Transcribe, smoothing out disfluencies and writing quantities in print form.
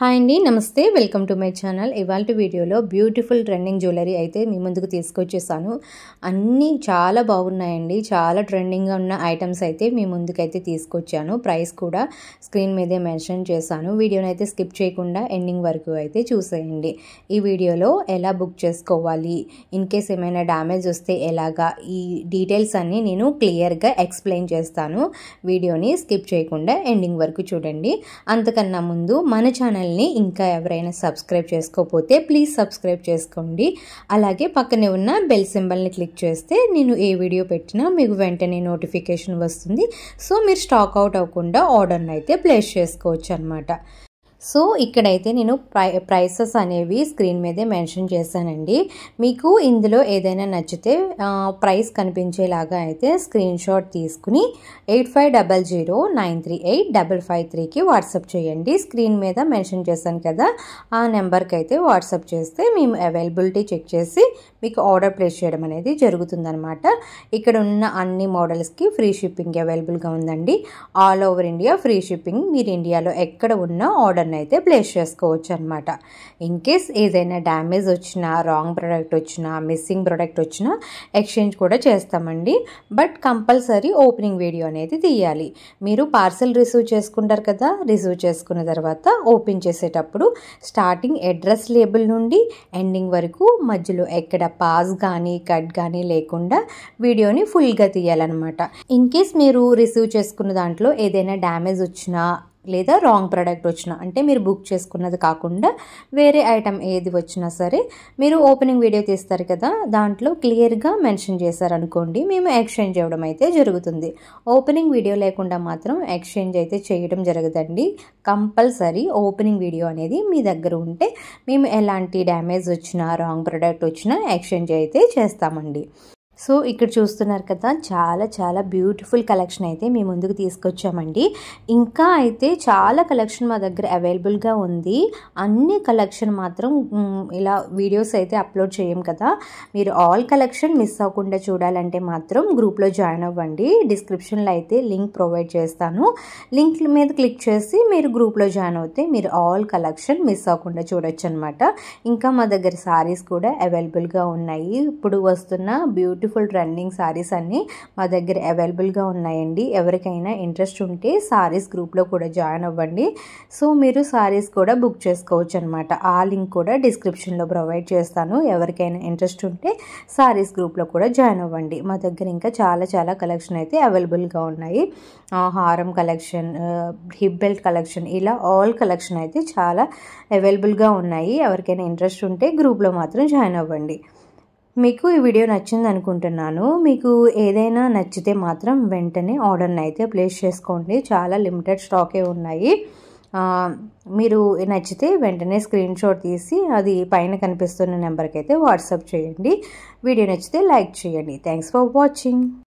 Hi అండి, నమస్తే. Welcome to my channel. ఇవాల్టి వీడియోలో బ్యూటిఫుల్ ట్రెండింగ్ జ్యువెలరీ అయితే మీ ముందుకు తీసుకొచ్చేసాను. అన్నీ చాలా బాగున్నాయండి. చాలా ట్రెండింగ్గా ఉన్న ఐటమ్స్ అయితే మీ ముందుకైతే తీసుకొచ్చాను. ప్రైస్ కూడా స్క్రీన్ మీదే మెన్షన్ చేశాను. వీడియోని అయితే స్కిప్ చేయకుండా ఎండింగ్ వరకు అయితే చూసేయండి. ఈ వీడియోలో ఎలా బుక్ చేసుకోవాలి, ఇన్ కేస్ ఏమైనా డ్యామేజ్ వస్తే ఎలాగా, ఈ డీటెయిల్స్ అన్నీ నేను క్లియర్గా ఎక్స్ప్లెయిన్ చేస్తాను. వీడియోని స్కిప్ చేయకుండా ఎండింగ్ వరకు చూడండి. అంతకన్నా ముందు మన ఛానల్ ఇంకా ఎవరైనా సబ్స్క్రైబ్ చేసుకోకపోతే ప్లీజ్ సబ్స్క్రైబ్ చేసుకోండి. అలాగే పక్కనే ఉన్న బెల్ సింబల్ని క్లిక్ చేస్తే నేను ఏ వీడియో పెట్టినా మీకు వెంటనే నోటిఫికేషన్ వస్తుంది. సో మీరు స్టాక్ అవుట్ అవ్వకుండా ఆర్డర్ని అయితే ప్లేస్ చేసుకోవచ్చు అన్నమాట. సో ఇక్కడైతే నేను ప్రైసెస్ అనేవి స్క్రీన్ మీదే మెన్షన్ చేశానండి. మీకు ఇందులో ఏదైనా నచ్చితే ప్రైస్ కనిపించేలాగా అయితే స్క్రీన్ షాట్ తీసుకుని 8500938553కి వాట్సాప్ చేయండి. స్క్రీన్ మీద మెన్షన్ చేశాను కదా, ఆ నెంబర్కి అయితే వాట్సాప్ చేస్తే మేము అవైలబిలిటీ చెక్ చేసి మీకు ఆర్డర్ ప్లేస్ చేయడం అనేది జరుగుతుందన్నమాట. ఇక్కడ ఉన్న అన్ని మోడల్స్కి ఫ్రీ షిప్పింగ్ అవైలబుల్గా ఉందండి. All over India free shipping. మీరు ఇండియాలో ఎక్కడ ఉన్నా ఆర్డర్ అయితే ప్లేస్ చేసుకోవచ్చు అనమాట. ఇన్ కేస్ ఏదైనా డ్యామేజ్ వచ్చినా, రాంగ్ ప్రోడక్ట్ వచ్చినా, మిస్సింగ్ ప్రోడక్ట్ వచ్చినా ఎక్స్చేంజ్ కూడా చేస్తామండి. బట్ కంపల్సరీ ఓపెనింగ్ వీడియో అనేది తీయాలి. మీరు పార్సల్ రిసీవ్ చేసుకుంటారు కదా, రిసీవ్ చేసుకున్న తర్వాత ఓపెన్ చేసేటప్పుడు స్టార్టింగ్ అడ్రస్ లేబుల్ నుండి ఎండింగ్ వరకు మధ్యలో ఎక్కడ పాస్ కానీ కట్ కానీ లేకుండా వీడియోని ఫుల్గా తీయాలన్నమాట. ఇన్ కేస్ మీరు రిసీవ్ చేసుకున్న దాంట్లో ఏదైనా డ్యామేజ్ వచ్చినా లేదా రాంగ్ ప్రోడక్ట్ వచ్చినా, అంటే మీరు బుక్ చేసుకున్నది కాకుండా వేరే ఐటమ్ ఏది వచ్చినా సరే మీరు ఓపెనింగ్ వీడియో తీస్తారు కదా, దాంట్లో క్లియర్గా మెన్షన్ చేశారనుకోండి, మేము ఎక్స్చేంజ్ చేయడం అయితే జరుగుతుంది. ఓపెనింగ్ వీడియో లేకుండా మాత్రం ఎక్స్చేంజ్ అయితే చేయడం జరగదండి. కంపల్సరీ ఓపెనింగ్ వీడియో అనేది మీ దగ్గర ఉంటే మేము ఎలాంటి డ్యామేజ్ వచ్చినా, రాంగ్ ప్రోడక్ట్ వచ్చినా ఎక్స్చేంజ్ అయితే చేస్తామండి. సో ఇక్కడ చూస్తున్నారు కదా, చాలా చాలా బ్యూటిఫుల్ కలెక్షన్ అయితే మీ ముందుకు తీసుకొచ్చామండి. ఇంకా అయితే చాలా కలెక్షన్ మా దగ్గర అవైలబుల్గా ఉంది. అన్ని కలెక్షన్ మాత్రం ఇలా వీడియోస్ అయితే అప్లోడ్ చేయం కదా. మీరు ఆల్ కలెక్షన్ మిస్ అవ్వకుండా చూడాలంటే మాత్రం గ్రూప్లో జాయిన్ అవ్వండి. డిస్క్రిప్షన్లో అయితే లింక్ ప్రొవైడ్ చేస్తాను. లింక్ మీద క్లిక్ చేసి మీరు గ్రూప్లో జాయిన్ అవుతే మీరు ఆల్ కలెక్షన్ మిస్ అవ్వకుండా చూడొచ్చు అనమాట. ఇంకా మా దగ్గర సారీస్ కూడా అవైలబుల్గా ఉన్నాయి. ఇప్పుడు వస్తున్న బ్యూటిఫుల్ ట్రెండింగ్ సారీస్ అన్నీ మా దగ్గర అవైలబుల్గా ఉన్నాయండి. ఎవరికైనా ఇంట్రెస్ట్ ఉంటే సారీస్ గ్రూప్లో కూడా జాయిన్ అవ్వండి. సో మీరు సారీస్ కూడా బుక్ చేసుకోవచ్చు అనమాట. ఆ లింక్ కూడా డిస్క్రిప్షన్లో ప్రొవైడ్ చేస్తాను. ఎవరికైనా ఇంట్రెస్ట్ ఉంటే సారీస్ గ్రూప్లో కూడా జాయిన్ అవ్వండి. మా దగ్గర ఇంకా చాలా చాలా కలెక్షన్ అయితే అవైలబుల్గా ఉన్నాయి. హారం కలెక్షన్, హిప్ బెల్ట్ కలెక్షన్, ఇలా ఆల్ కలెక్షన్ అయితే చాలా అవైలబుల్గా ఉన్నాయి. ఎవరికైనా ఇంట్రెస్ట్ ఉంటే గ్రూప్లో మాత్రం జాయిన్ అవ్వండి. మీకు ఈ వీడియో నచ్చింది అనుకుంటున్నాను. మీకు ఏదైనా నచ్చితే మాత్రం వెంటనే ఆర్డర్ని అయితే ప్లేస్ చేసుకోండి. చాలా లిమిటెడ్ స్టాకే ఉన్నాయి. మీరు నచ్చితే వెంటనే స్క్రీన్ షాట్ తీసి అది పైన కనిపిస్తున్న నెంబర్కి అయితే వాట్సాప్ చేయండి. వీడియో నచ్చితే లైక్ చేయండి. Thanks for watching.